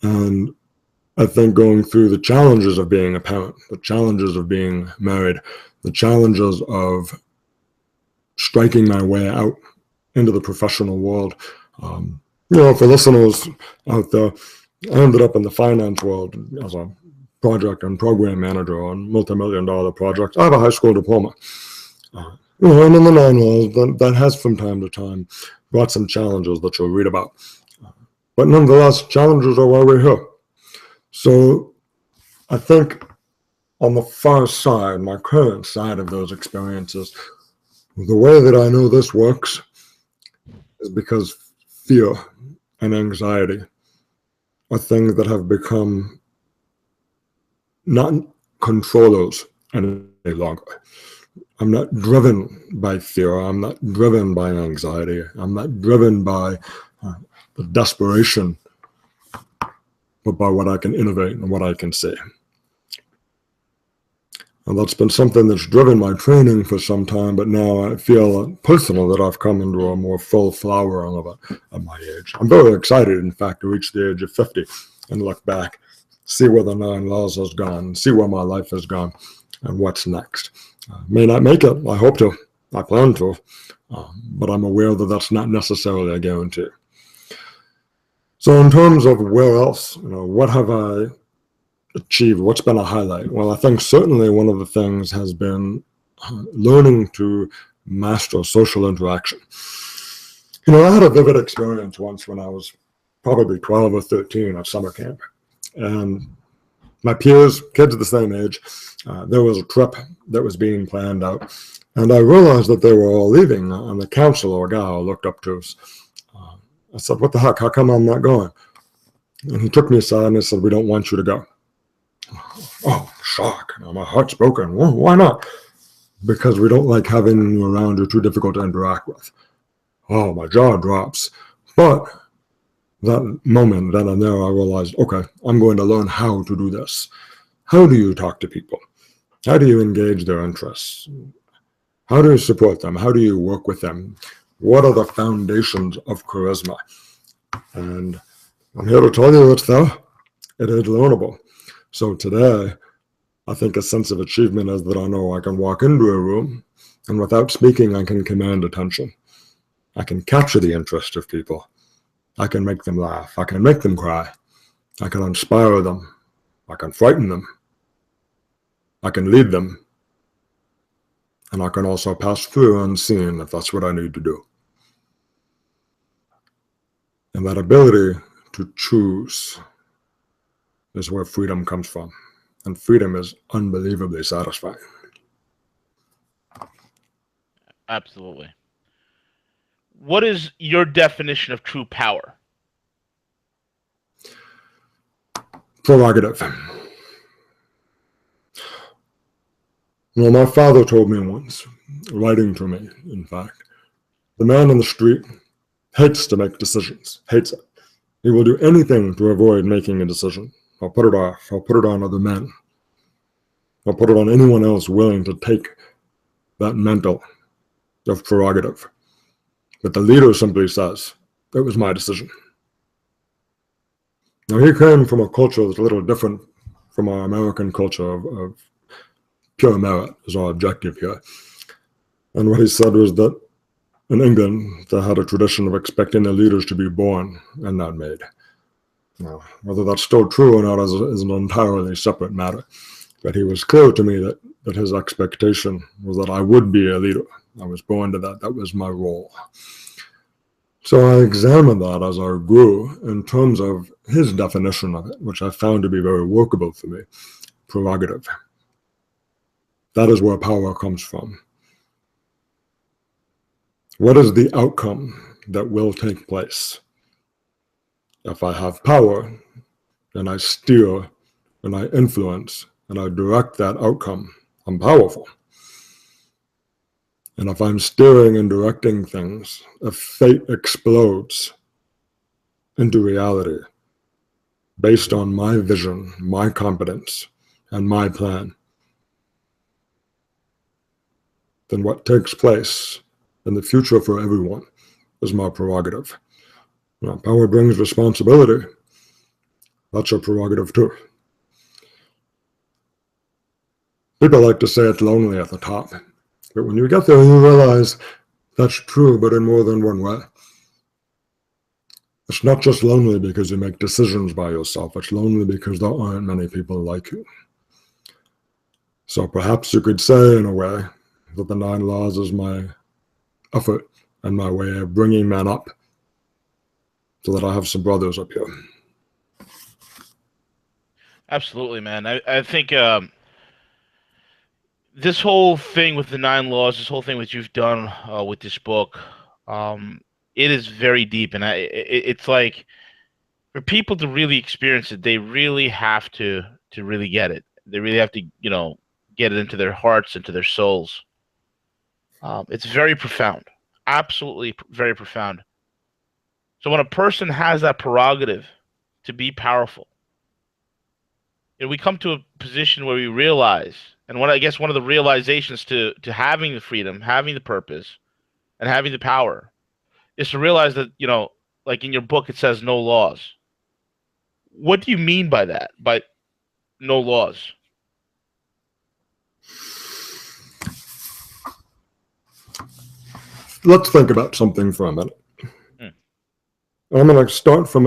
And I think going through the challenges of being a parent, the challenges of being married, the challenges of striking my way out into the professional world. For listeners out there, I ended up in the finance world as a project and program manager on multi-million-dollar projects. I have a high school diploma. And in the 9 laws, that has from time to time brought some challenges that you'll read about. But nonetheless, challenges are why we're here. So I think on the far side, my current side of those experiences, the way that I know this works is because fear and anxiety are things that have become not controllers any longer. I'm not driven by fear. I'm not driven by anxiety. I'm not driven by the desperation, but by what I can innovate and what I can see. And that's been something that's driven my training for some time, but now I feel personal that I've come into a more full flowering of it at my age. I'm very excited, in fact, to reach the age of 50 and look back, see where the 9 laws has gone, see where my life has gone, and what's next. May not make it. I hope to. I plan to. but I'm aware that that's not necessarily a guarantee. So in terms of where else, what have I achieved? What's been a highlight? Well, I think certainly one of the things has been learning to master social interaction. I had a vivid experience once when I was probably 12 or 13 at summer camp. And my peers, kids the same age, there was a trip that was being planned out. And I realized that they were all leaving. And the counselor, a guy I looked up to, I said, "What the heck? How come I'm not going?" And he took me aside and he said, "We don't want you to go." Oh, shock. My heart's broken. Well, why not? Because we don't like having you around. You're too difficult to interact with. Oh, my jaw drops. But that moment, then and there, I realized, okay, I'm going to learn how to do this. How do you talk to people? How do you engage their interests? How do you support them? How do you work with them? What are the foundations of charisma? And I'm here to tell you it's there. It is learnable. So today, I think a sense of achievement is that I know I can walk into a room and without speaking, I can command attention. I can capture the interest of people. I can make them laugh. I can make them cry. I can inspire them. I can frighten them. I can lead them. And I can also pass through unseen if that's what I need to do. And that ability to choose is where freedom comes from. And freedom is unbelievably satisfying. Absolutely. What is your definition of true power? Prerogative. Well, my father told me once, writing to me, in fact, the man in the street hates to make decisions, hates it. He will do anything to avoid making a decision. I'll put it off. I'll put it on other men. I'll put it on anyone else willing to take that mantle of prerogative. But the leader simply says, it was my decision. Now, he came from a culture that's a little different from our American culture of pure merit is our objective here. And what he said was that in England, they had a tradition of expecting their leaders to be born and not made. Now, whether that's still true or not is an entirely separate matter. But he was clear to me that his expectation was that I would be a leader. I was born to that. That was my role. So I examined that as I grew in terms of his definition of it, which I found to be very workable for me. Prerogative. That is where power comes from. What is the outcome that will take place? If I have power, and I steer, and I influence, and I direct that outcome, I'm powerful. And if I'm steering and directing things, if fate explodes into reality based on my vision, my competence, and my plan, then what takes place in the future for everyone is my prerogative. Now, power brings responsibility. That's a prerogative too. People like to say it's lonely at the top. But when you get there, you realize that's true, but in more than one way. It's not just lonely because you make decisions by yourself. It's lonely because there aren't many people like you. So perhaps you could say, in a way, that the 9 laws is my effort and my way of bringing men up so that I have some brothers up here. Absolutely, man. I think this whole thing with the 9 laws, this whole thing that you've done with this book, it is very deep, and it's like for people to really experience it, they really have to really get it. They really have to, get it into their hearts, into their souls. It's very profound, absolutely very profound. So when a person has that prerogative to be powerful, we come to a position where we realize, and I guess one of the realizations to having the freedom, having the purpose, and having the power is to realize that, like in your book, it says no laws. What do you mean by that? By no laws? let's think about something for a minute. Hmm. I'm going to start from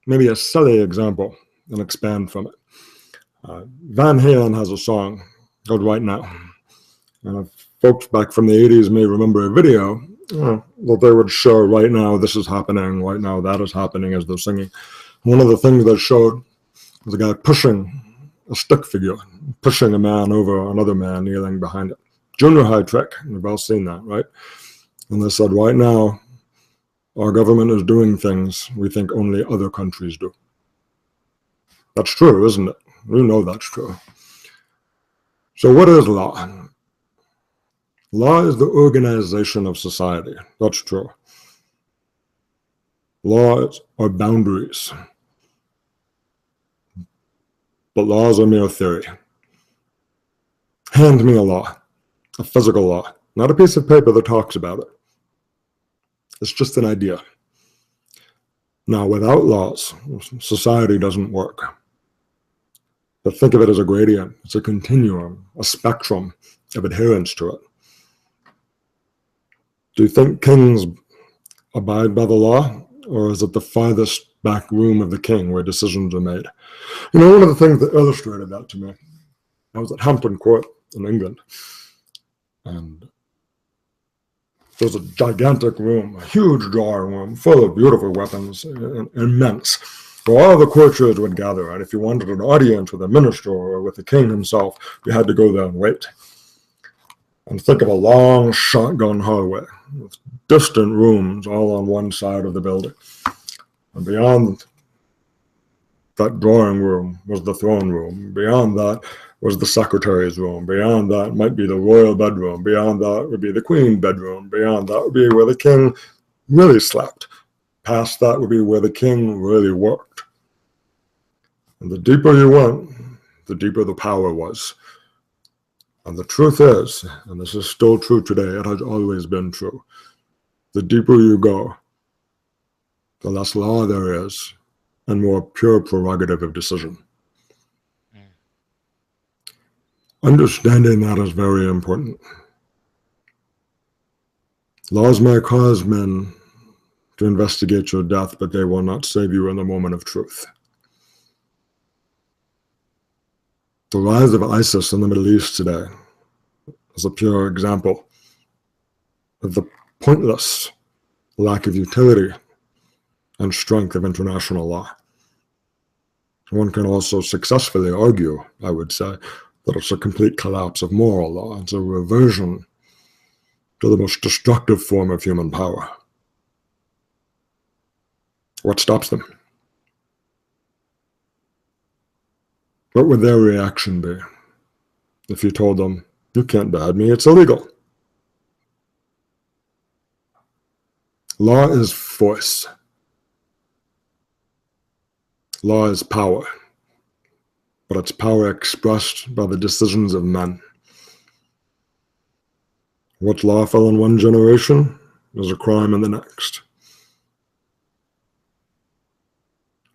maybe a silly example and expand from it. Van Halen has a song called Right Now. And folks back from the 80s may remember a video that they would show right now this is happening, right now that is happening as they're singing. One of the things they showed was a guy pushing a stick figure, pushing a man over another man kneeling behind it. Junior high trick, we've all seen that, right? And they said, right now, our government is doing things we think only other countries do. That's true, isn't it? We know that's true. So what is law? Law is the organization of society. That's true. Laws are boundaries. But laws are mere theory. Hand me a law, a physical law, not a piece of paper that talks about it. It's just an idea. Now, without laws, society doesn't work. But think of it as a gradient. It's a continuum, a spectrum of adherence to it. Do you think kings abide by the law, or is it the farthest back room of the king where decisions are made? You know, one of the things that illustrated that to me, I was at Hampton Court in England, and there's a gigantic room, a huge drawing room full of beautiful weapons, immense, where all the courtiers would gather. And if you wanted an audience with a minister or with the king himself, you had to go there and wait. And think of a long shotgun hallway with distant rooms all on one side of the building. And beyond that drawing room was the throne room. Beyond that was the secretary's room. Beyond that might be the royal bedroom. Beyond that would be the queen bedroom. Beyond that would be where the king really slept. Past that would be where the king really worked. And the deeper you went, the deeper the power was. And the truth is, and this is still true today, it has always been true, the deeper you go, the less law there is, and more pure prerogative of decision. Understanding that is very important. Laws may cause men to investigate your death, but they will not save you in the moment of truth. The rise of ISIS in the Middle East today is a pure example of the pointless lack of utility and strength of international law. One can also successfully argue, I would say, that it's a complete collapse of moral law. It's a reversion to the most destructive form of human power. What stops them? What would their reaction be if you told them, you can't behead me, it's illegal? Law is force. Law is power, but it's power expressed by the decisions of men. What's lawful in one generation is a crime in the next.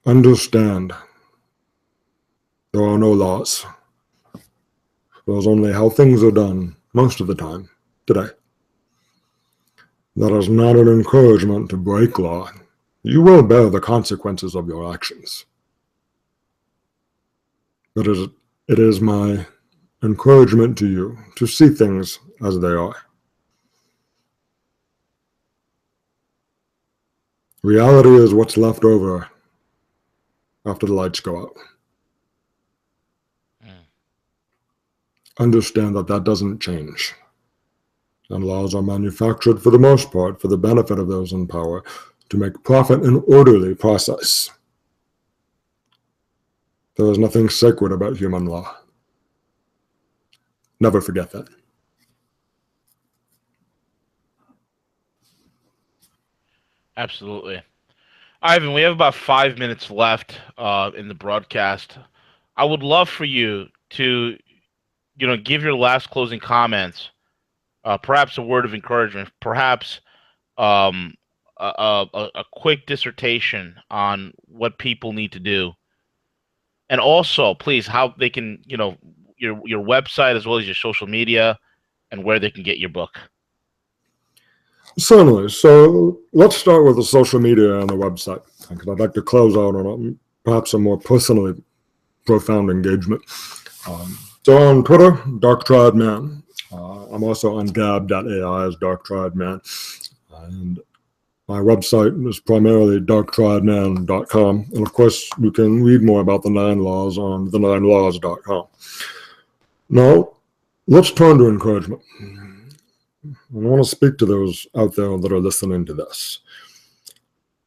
Understand, there are no laws. There's only how things are done most of the time today. That is not an encouragement to break law. You will bear the consequences of your actions. But it is my encouragement to you to see things as they are. Reality is what's left over after the lights go out. Understand that that doesn't change. And laws are manufactured for the most part for the benefit of those in power to make profit an orderly process. There is nothing sacred about human law. Never forget that. Absolutely. Ivan, we have about 5 minutes left in the broadcast. I would love for you to, give your last closing comments, perhaps a word of encouragement, perhaps um, a quick dissertation on what people need to do. And also, please, how they can, your website as well as your social media and where they can get your book. Certainly. So let's start with the social media and the website, because I'd like to close out on perhaps a more personally profound engagement. So on Twitter, Dark Triad Man. I'm also on gab.ai as Dark Triad Man. And my website is primarily darktriadman.com. And of course, you can read more about the 9 laws on the9laws.com. Now, let's turn to encouragement. I want to speak to those out there that are listening to this.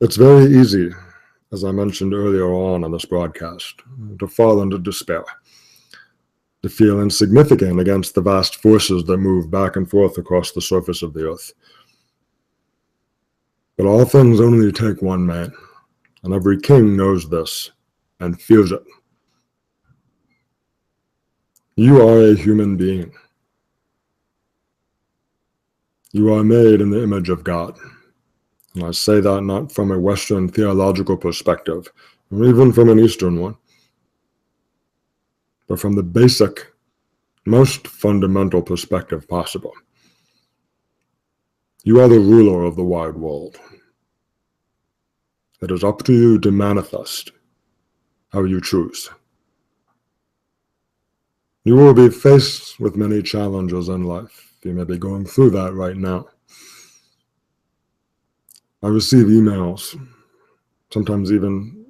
It's very easy, as I mentioned earlier on in this broadcast, to fall into despair, to feel insignificant against the vast forces that move back and forth across the surface of the earth. But all things only take one man, and every king knows this and fears it. You are a human being. You are made in the image of God. And I say that not from a Western theological perspective, or even from an Eastern one, but from the basic, most fundamental perspective possible. You are the ruler of the wide world. It is up to you to manifest how you choose. You will be faced with many challenges in life. You may be going through that right now. I receive emails, sometimes even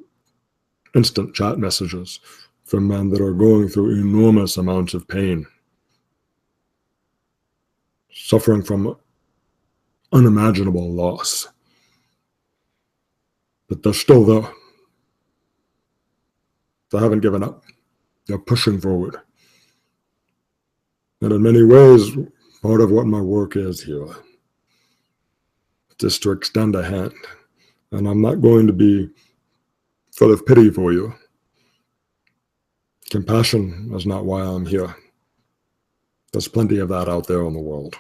instant chat messages from men that are going through enormous amounts of pain, suffering from unimaginable loss. But they're still there. They haven't given up. They're pushing forward. And in many ways, part of what my work is here, just to extend a hand. And I'm not going to be full of pity for you. Compassion is not why I'm here. There's plenty of that out there in the world.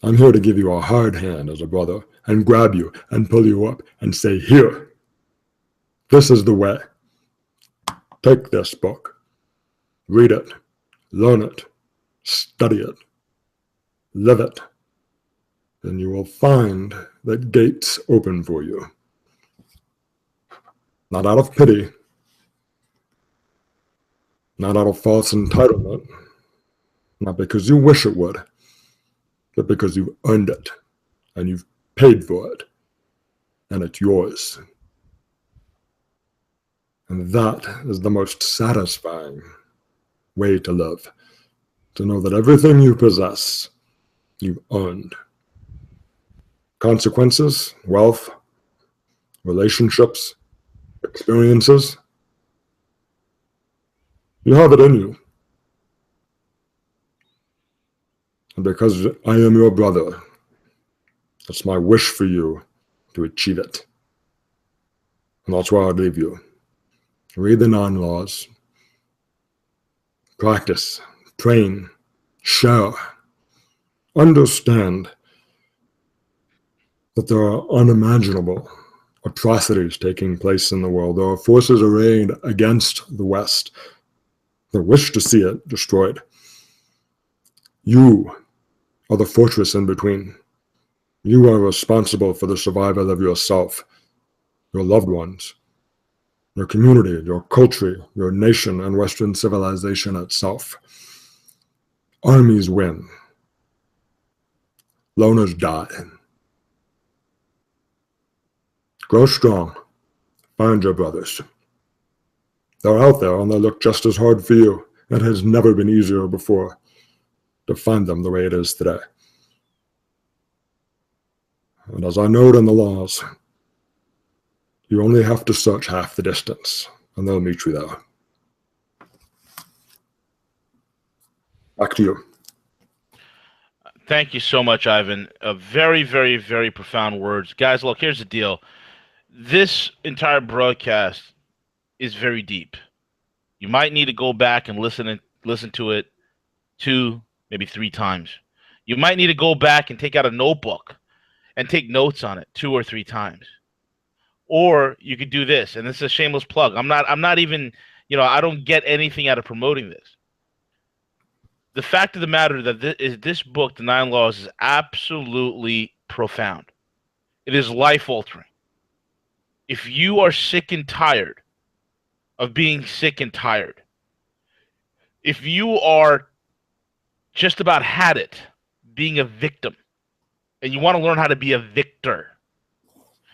I'm here to give you a hard hand as a brother and grab you and pull you up and say, here, this is the way. Take this book, read it, learn it, study it, live it, and you will find that gates open for you. Not out of pity, not out of false entitlement, not because you wish it would, but because you've earned it and you've paid for it and it's yours. And that is the most satisfying way to live, to know that everything you possess, you've earned. Consequences, wealth, relationships, experiences, you have it in you. And because I am your brother, it's my wish for you to achieve it. And that's where I leave you. Read the 9 laws. Practice, train, share. Understand that there are unimaginable atrocities taking place in the world. There are forces arrayed against the West that wish to see it destroyed. You are the fortress in between. You are responsible for the survival of yourself, your loved ones, your community, your culture, your nation, and Western civilization itself. Armies win. Loners die. Grow strong. Find your brothers. They're out there and they look just as hard for you. It has never been easier before to find them the way it is today. And as I note in the laws, you only have to search half the distance, and they'll meet you there. Back to you. Thank you so much, Ivan. Very, very, very profound words. Guys, look, here's the deal. This entire broadcast is very deep. You might need to go back and listen to it 2, maybe 3 times. You might need to go back and take out a notebook and take notes on it 2 or 3 times. Or you could do this, and this is a shameless plug. I'm not even, I don't get anything out of promoting this. the fact of the matter that this book, The Nine Laws, is absolutely profound. It is life-altering. If you are sick and tired of being sick and tired, if you are just about had it being a victim, and you want to learn how to be a victor,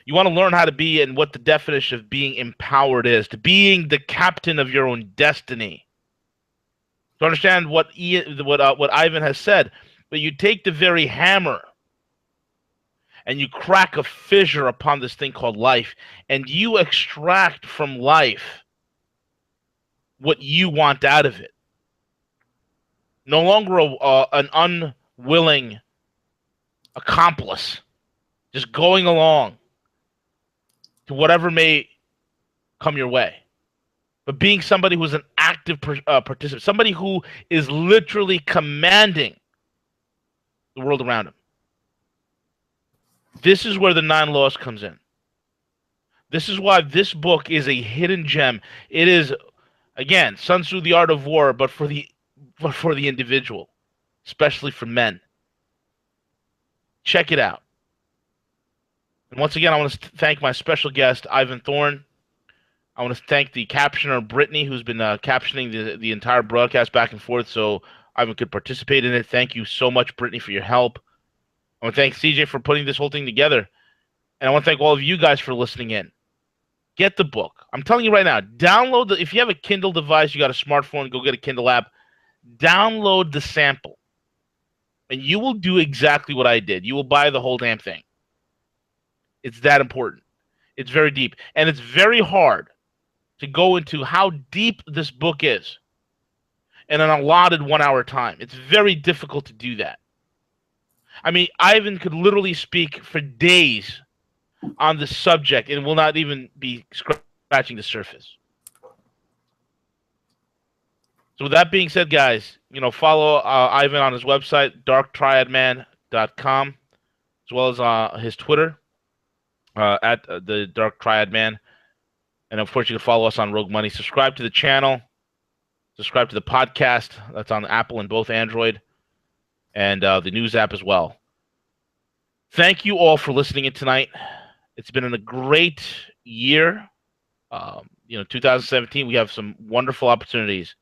you want to learn how to be and what the definition of being empowered is, to being the captain of your own destiny. To understand what Ivan has said, that you take the very hammer and you crack a fissure upon this thing called life, and you extract from life what you want out of it. No longer an unwilling accomplice, just going along to whatever may come your way, but being somebody who's an active participant, somebody who is literally commanding the world around him. This is where the Nine Laws comes in. This is why this book is a hidden gem. It is, again, Sun Tzu, The Art of War, but for the individual, especially for men. Check it out. And once again, I want to thank my special guest, Ivan Thorne. I want to thank the captioner, Brittany, who's been captioning the entire broadcast back and forth so Ivan could participate in it. Thank you so much, Brittany, for your help. I want to thank CJ for putting this whole thing together. And I want to thank all of you guys for listening in. Get the book. I'm telling you right now, download if you have a Kindle device, you got a smartphone, go get a Kindle app, download the sample. And you will do exactly what I did. You will buy the whole damn thing. It's that important. It's very deep. And it's very hard to go into how deep this book is in an allotted 1 hour time. It's very difficult to do that. I mean, Ivan could literally speak for days on the subject and will not even be scratching the surface. So with that being said, guys, follow Ivan on his website, darktriadman.com, as well as his Twitter, at the Dark Triad Man. And of course, you can follow us on Rogue Money. Subscribe to the channel. Subscribe to the podcast. That's on Apple and both Android. And the news app as well. Thank you all for listening in tonight. It's been a great year. 2017, we have some wonderful opportunities.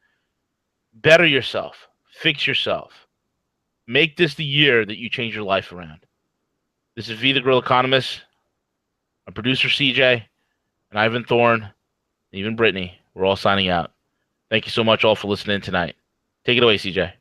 Better yourself. Fix yourself. Make this the year that you change your life around. This is V, the Grill Economist. My producer, CJ, and Ivan Thorne, and even Brittany. We're all signing out. Thank you so much all for listening tonight. Take it away, CJ.